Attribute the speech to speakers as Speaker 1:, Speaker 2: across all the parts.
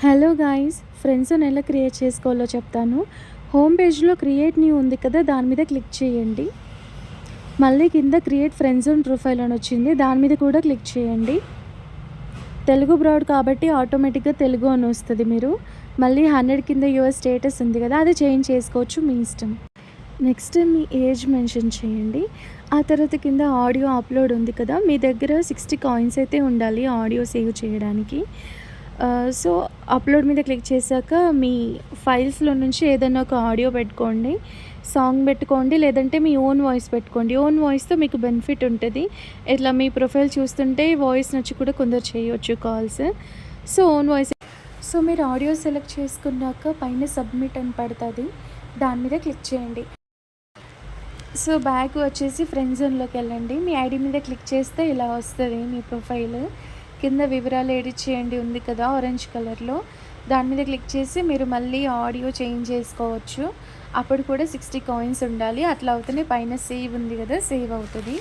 Speaker 1: Hello guys, friends zone ఎలా create చేసుకోవాలో చెప్తాను. హోమ్ పేజ్లో క్రియేట్ న్యూ ఉంది కదా, దాని మీద క్లిక్ చేయండి. మళ్ళీ కింద క్రియేట్ ఫ్రెండ్స్ జోన్ ప్రొఫైల్ అని వచ్చింది, దాని మీద కూడా క్లిక్ చేయండి. తెలుగు బ్రాడ్ కాబట్టి ఆటోమేటిక్గా తెలుగు అని వస్తుంది. మీరు మళ్ళీ 100 కింద యువర్ స్టేటస్ ఉంది కదా, అది చేంజ్ చేసుకోవచ్చు, మీ ఇష్టం. నెక్స్ట్ మీ ఏజ్ మెన్షన్ చేయండి. ఆ తర్వాత కింద ఆడియో అప్లోడ్ ఉంది కదా, మీ దగ్గర 60 కాయిన్స్ అయితే ఉండాలి ఆడియో సేవ్ చేయడానికి. సో అప్లోడ్ మీద క్లిక్ చేశాక మీ ఫైల్స్లో నుంచి ఏదైనా ఒక ఆడియో పెట్టుకోండి, సాంగ్ పెట్టుకోండి, లేదంటే మీ ఓన్ వాయిస్ పెట్టుకోండి. ఓన్ వాయిస్తో మీకు బెనిఫిట్ ఉంటుంది. ఇట్లా మీ ప్రొఫైల్ చూస్తుంటే వాయిస్ నుంచి కూడా కొందరు చేయొచ్చు calls. So own voice. So మీరు ఆడియో సెలెక్ట్ చేసుకున్నాక పైన సబ్మిట్ అని పడుతుంది, దాని మీద క్లిక్ చేయండి. సో బ్యాక్ వచ్చేసి ఫ్రెండ్ జోన్లోకి వెళ్ళండి. మీ ఐడి మీద క్లిక్ చేస్తే ఇలా వస్తుంది మీ ప్రొఫైల్. కింద వివరాలు ఎడిట్ చేయండి ఉంది కదా ఆరెంజ్ కలర్లో, దాని మీద క్లిక్ చేసి మీరు మళ్ళీ ఆడియో చేంజ్ చేసుకోవచ్చు. అప్పుడు కూడా 60 కాయిన్స్ ఉండాలి. అట్లా అవుతూనే పైన సేవ్ ఉంది కదా, సేవ్ అవుతుంది.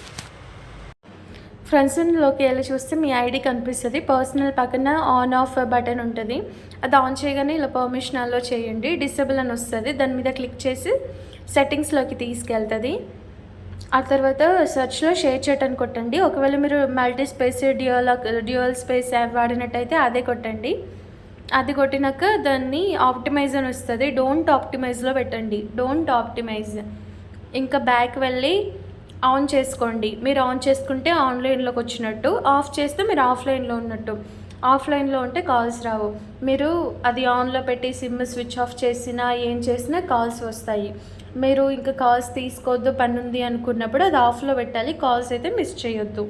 Speaker 1: ఫ్రెండ్స్ జోన్లోకి వెళ్ళి చూస్తే మీ ఐడి కనిపిస్తుంది. పర్సనల్ పక్కన ఆన్ ఆఫ్ బటన్ ఉంటుంది, అది ఆన్ చేయగానే ఇలా పర్మిషన్ అలో చేయండి, డిసేబుల్ అని వస్తుంది. దాని మీద క్లిక్ చేసి సెట్టింగ్స్లోకి తీసుకెళ్తుంది. ఆ తర్వాత సెర్చ్లో షేర్ చాట్ అని కొట్టండి. ఒకవేళ మీరు multi space dual space app వాడినట్టయితే అదే కొట్టండి. అది కొట్టినాక దాన్ని ఆప్టిమైజ్ అని వస్తుంది, డోంట్ ఆప్టిమైజ్లో పెట్టండి, డోంట్ ఆప్టిమైజ్. ఇంకా బ్యాక్ వెళ్ళి ఆన్ చేసుకోండి. మీరు ఆన్ చేసుకుంటే ఆన్లైన్లోకి వచ్చినట్టు, ఆఫ్ చేస్తే మీరు ఆఫ్లైన్లో ఉన్నట్టు. ఆఫ్లైన్లో ఉంటే కాల్స్ రావు. మీరు అది ఆన్లో పెట్టి సిమ్ స్విచ్ ఆఫ్ చేసినా ఏం చేసినా కాల్స్ వస్తాయి. మీరు ఇంకా కాల్స్ తీసుకోవద్దు, పని ఉంది అనుకున్నప్పుడు అది ఆఫ్లో పెట్టాలి, కాల్స్ అయితే మిస్ చేయొద్దు.